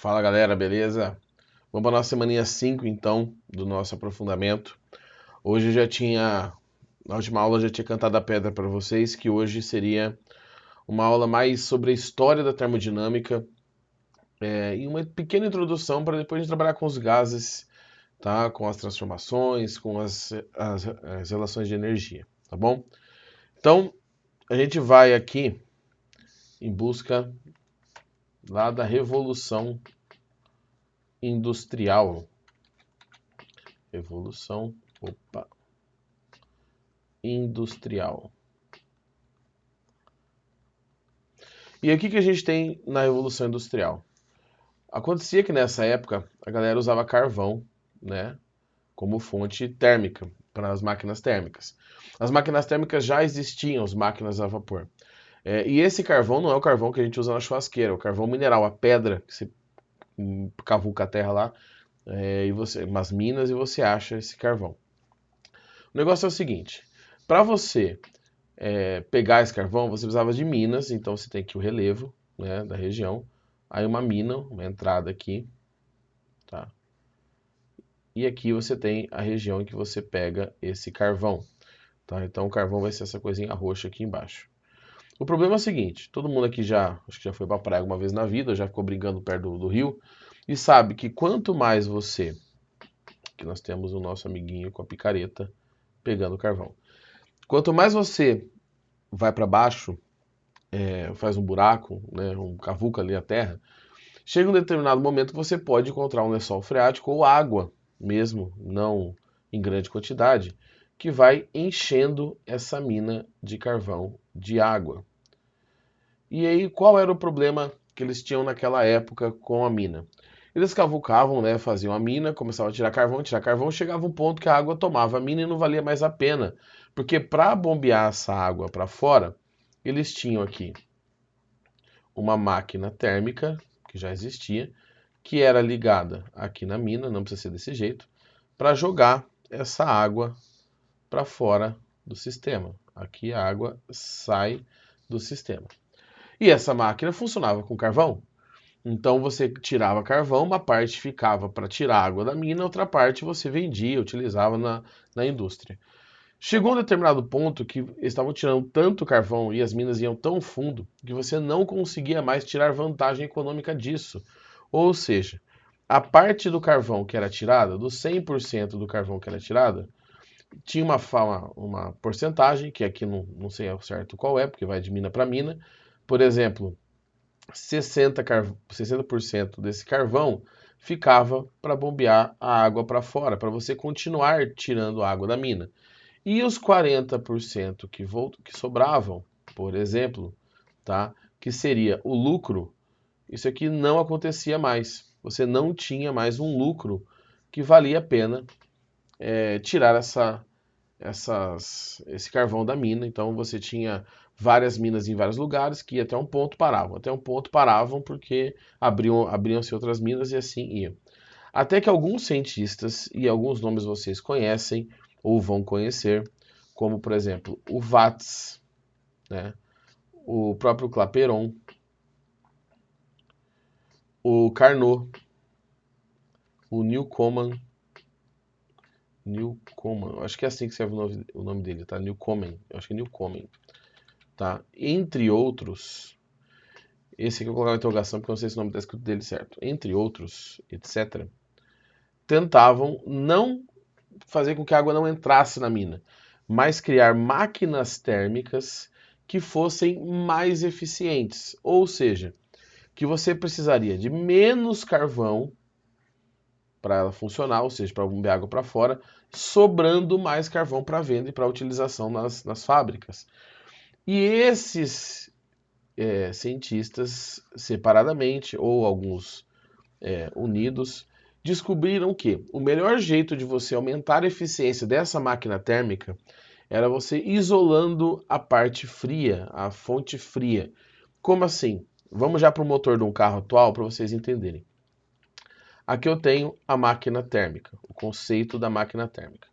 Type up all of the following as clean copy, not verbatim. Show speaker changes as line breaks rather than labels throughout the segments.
Fala galera, beleza? Vamos para a nossa semaninha 5 então, do nosso aprofundamento. Hoje na última aula eu já tinha cantado a pedra para vocês, que hoje seria uma aula mais sobre a história da termodinâmica e uma pequena introdução para depois a gente trabalhar com os gases, tá? Com as transformações, com as relações de energia, tá bom? Então, a gente vai aqui em busca lá da Revolução Industrial. Revolução, industrial. E o que a gente tem na Revolução Industrial? Acontecia que nessa época a galera usava carvão, né, como fonte térmica para as máquinas térmicas. As máquinas térmicas já existiam, as máquinas a vapor. E esse carvão não é o carvão que a gente usa na churrasqueira, é o carvão mineral, a pedra que você cavuca a terra lá, umas minas e você acha esse carvão. O negócio é o seguinte, para você pegar esse carvão, você precisava de minas, então você tem aqui o relevo, né, da região, aí uma mina, uma entrada aqui, tá? E aqui você tem a região em que você pega esse carvão, tá? Então o carvão vai ser essa coisinha roxa aqui embaixo. O problema é o seguinte, todo mundo aqui acho que já foi pra praia alguma vez na vida, já ficou brincando perto do rio, e sabe que quanto mais você, que nós temos o nosso amiguinho com a picareta pegando carvão, quanto mais você vai para baixo, faz um buraco, né, um cavuca ali a terra, chega um determinado momento que você pode encontrar um lençol freático ou água mesmo, não em grande quantidade, que vai enchendo essa mina de carvão de água. E aí, qual era o problema que eles tinham naquela época com a mina? Eles cavucavam, né, faziam a mina, começavam a tirar carvão, chegava um ponto que a água tomava a mina e não valia mais a pena, porque para bombear essa água para fora, eles tinham aqui uma máquina térmica, que já existia, que era ligada aqui na mina, não precisa ser desse jeito, para jogar essa água para fora do sistema. Aqui a água sai do sistema. E essa máquina funcionava com carvão. Então você tirava carvão, uma parte ficava para tirar água da mina, outra parte você vendia, utilizava na indústria. Chegou um determinado ponto que eles estavam tirando tanto carvão e as minas iam tão fundo que você não conseguia mais tirar vantagem econômica disso. Ou seja, a parte do carvão que era tirada, dos 100% do carvão que era tirada, tinha uma porcentagem, que aqui não sei ao certo qual é, porque vai de mina para mina. Por exemplo, 60% desse carvão ficava para bombear a água para fora, para você continuar tirando água da mina. E os 40% que sobravam, por exemplo, tá? Que seria o lucro, isso aqui não acontecia mais. Você não tinha mais um lucro que valia a pena tirar esse carvão da mina. Então você tinha várias minas em vários lugares que até um ponto paravam. Até um ponto paravam porque abriam-se outras minas e assim ia. Até que alguns cientistas, e alguns nomes vocês conhecem ou vão conhecer, como por exemplo o Watts, né? O próprio Clapeyron, o Carnot, o Newcomen, acho que é assim que escreve o nome dele, tá? Newcomen, eu acho que é Newcomen, tá? Entre outros, esse aqui eu vou colocar na interrogação porque eu não sei se o nome está escrito dele certo. Entre outros, etc., tentavam não fazer com que a água não entrasse na mina, mas criar máquinas térmicas que fossem mais eficientes. Ou seja, que você precisaria de menos carvão para ela funcionar, ou seja, para bombear água para fora, sobrando mais carvão para venda e para utilização nas fábricas. E esses cientistas, separadamente, ou alguns unidos, descobriram que o melhor jeito de você aumentar a eficiência dessa máquina térmica era você isolando a parte fria, a fonte fria. Como assim? Vamos já para o motor de um carro atual para vocês entenderem. Aqui eu tenho a máquina térmica, o conceito da máquina térmica.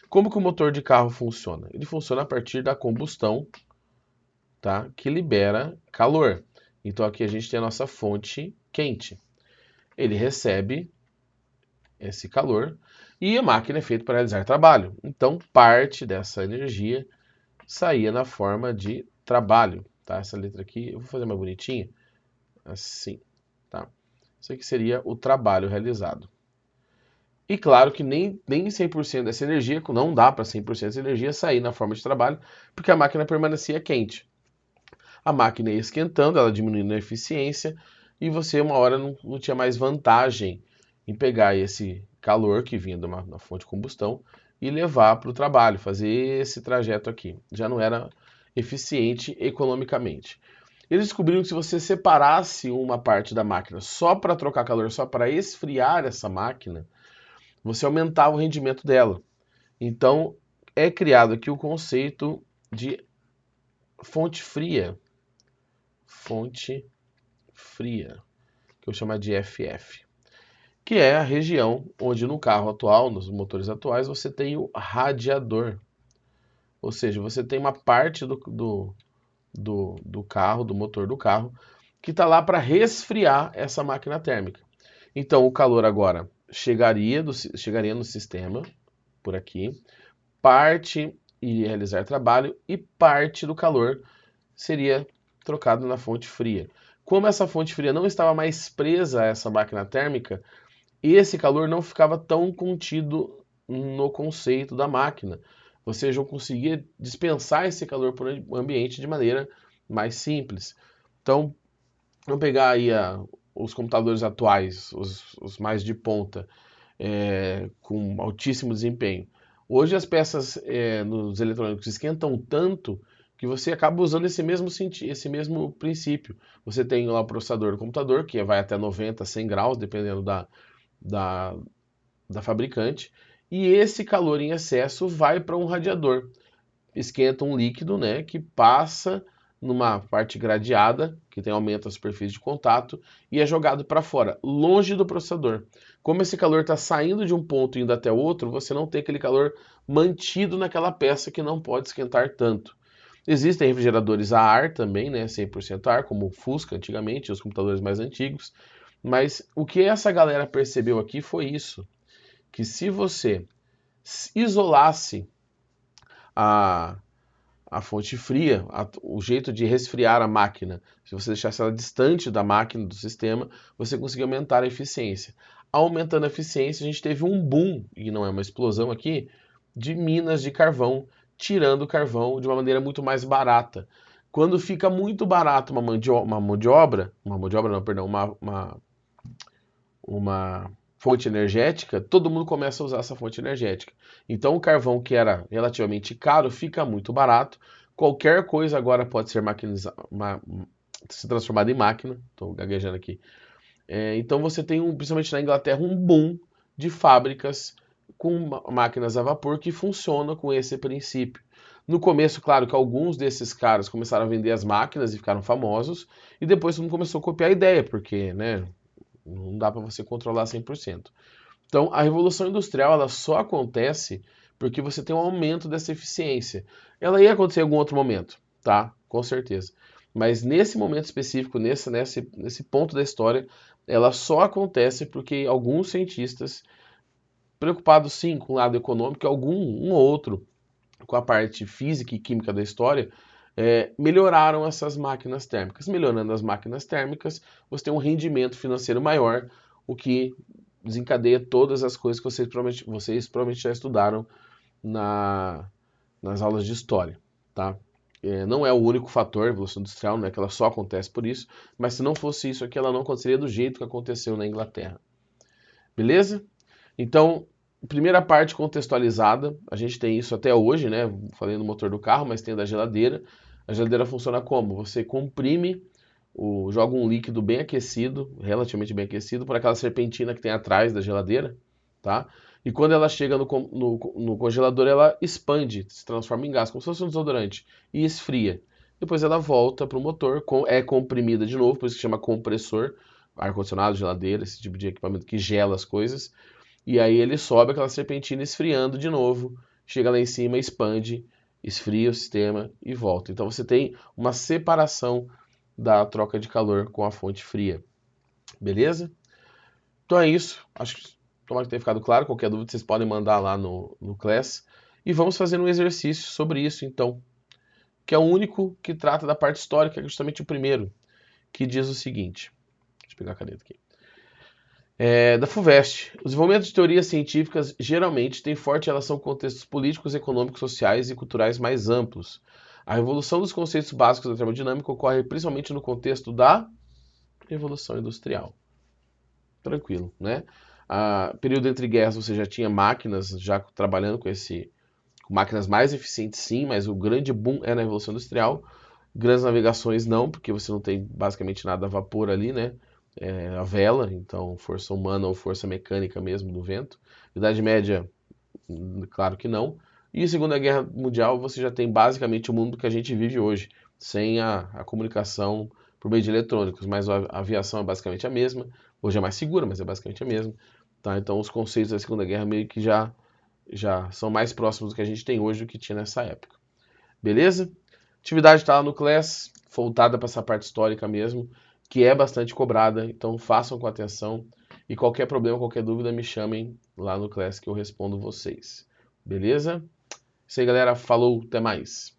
Como que o motor de carro funciona? Ele funciona a partir da combustão, tá? Que libera calor. Então aqui a gente tem a nossa fonte quente. ele recebe esse calor e a máquina é feita para realizar trabalho. Então, parte dessa energia saía na forma de trabalho, tá? Essa letra aqui, eu vou fazer mais bonitinha, assim, tá? Isso aqui seria o trabalho realizado. E claro que nem 100% dessa energia, não dá para 100% dessa energia sair na forma de trabalho, porque a máquina permanecia quente. A máquina ia esquentando, ela diminuindo a eficiência, e você uma hora não tinha mais vantagem em pegar esse calor que vinha da fonte de combustão e levar para o trabalho, fazer esse trajeto aqui. Já não era eficiente economicamente. Eles descobriram que se você separasse uma parte da máquina só para trocar calor, só para esfriar essa máquina, você aumentava o rendimento dela. Então, é criado aqui o conceito de fonte fria. Fonte fria, que eu chamo de FF. Que é a região onde no carro atual, nos motores atuais, você tem o radiador. Ou seja, você tem uma parte do carro, do motor do carro, que está lá para resfriar essa máquina térmica. Então, o calor agora chegaria no sistema, por aqui, parte iria realizar trabalho e parte do calor seria trocado na fonte fria. Como essa fonte fria não estava mais presa a essa máquina térmica, esse calor não ficava tão contido no conceito da máquina. Ou seja, eu conseguia dispensar esse calor para o ambiente de maneira mais simples. Então, vamos pegar aí os computadores atuais, os mais de ponta, com altíssimo desempenho. Hoje as peças nos eletrônicos esquentam tanto que você acaba usando esse mesmo princípio. Você tem lá o processador do computador, que vai até 90, 100 graus, dependendo da, da fabricante, e esse calor em excesso vai para um radiador. Esquenta um líquido, né, que passa numa parte gradeada, que tem aumento da superfície de contato, e é jogado para fora, longe do processador. Como esse calor está saindo de um ponto e indo até outro, você não tem aquele calor mantido naquela peça que não pode esquentar tanto. Existem refrigeradores a ar também, né, 100% ar, como o Fusca antigamente, os computadores mais antigos, mas o que essa galera percebeu aqui foi isso, que se você isolasse a, a fonte fria, o jeito de resfriar a máquina, se você deixasse ela distante da máquina, do sistema, você conseguia aumentar a eficiência. Aumentando a eficiência, a gente teve um boom, e não é uma explosão aqui, de minas de carvão, tirando o carvão de uma maneira muito mais barata. Quando fica muito barato uma mão de obra não, perdão, uma fonte energética, todo mundo começa a usar essa fonte energética. Então o carvão que era relativamente caro fica muito barato. Qualquer coisa agora pode ser se transformada em máquina. Estou gaguejando aqui. Então você tem, principalmente na Inglaterra, um boom de fábricas com máquinas a vapor que funcionam com esse princípio. No começo, claro que alguns desses caras começaram a vender as máquinas e ficaram famosos, e depois todo mundo começou a copiar a ideia, porque, né, não dá para você controlar 100%. Então, a revolução industrial ela só acontece porque você tem um aumento dessa eficiência. Ela ia acontecer em algum outro momento, tá? Com certeza. Mas nesse momento específico, nesse ponto da história, ela só acontece porque alguns cientistas, preocupados sim com o lado econômico, um ou outro com a parte física e química da história, melhoraram essas máquinas térmicas. Melhorando as máquinas térmicas, você tem um rendimento financeiro maior, o que desencadeia todas as coisas que vocês provavelmente já estudaram nas aulas de história, tá? Não é o único fator, a evolução industrial, não é que ela só acontece por isso, mas se não fosse isso aqui, ela não aconteceria do jeito que aconteceu na Inglaterra. Beleza? Então, primeira parte contextualizada, a gente tem isso até hoje, né? Falei no motor do carro, mas tem da geladeira. A geladeira funciona como? Você comprime, joga um líquido bem aquecido, relativamente bem aquecido, por aquela serpentina que tem atrás da geladeira, tá? E quando ela chega no congelador, ela expande, se transforma em gás, como se fosse um desodorante, e esfria. Depois ela volta para o motor, é comprimida de novo, por isso que chama compressor, ar-condicionado, geladeira, esse tipo de equipamento que gela as coisas. E aí ele sobe aquela serpentina esfriando de novo, chega lá em cima, expande, esfria o sistema e volta. Então você tem uma separação da troca de calor com a fonte fria. Beleza? Então é isso. Acho que tomara que tenha ficado claro. Qualquer dúvida vocês podem mandar lá no Class. E vamos fazer um exercício sobre isso, então, que é o único que trata da parte histórica, que é justamente o primeiro, que diz o seguinte. Deixa eu pegar a caneta aqui. Da FUVEST. Os desenvolvimentos de teorias científicas geralmente têm forte relação com contextos políticos, econômicos, sociais e culturais mais amplos. A revolução dos conceitos básicos da termodinâmica ocorre principalmente no contexto da Revolução Industrial. Tranquilo, né? Período entre guerras você já tinha máquinas já trabalhando com máquinas mais eficientes, sim, mas o grande boom é na Revolução Industrial. Grandes navegações não, porque você não tem basicamente nada a vapor ali, né? A vela, então força humana ou força mecânica mesmo do vento. Idade Média, claro que não. E Segunda Guerra Mundial você já tem basicamente o mundo que a gente vive hoje, sem a comunicação por meio de eletrônicos, mas a aviação é basicamente a mesma. Hoje é mais segura, mas é basicamente a mesma. Tá? Então os conceitos da Segunda Guerra meio que já são mais próximos do que a gente tem hoje do que tinha nessa época. Beleza? Atividade está lá no Class, voltada para essa parte histórica mesmo, que é bastante cobrada, então façam com atenção. E qualquer problema, qualquer dúvida, me chamem lá no Class que eu respondo vocês. Beleza? Isso aí, galera. Falou, até mais.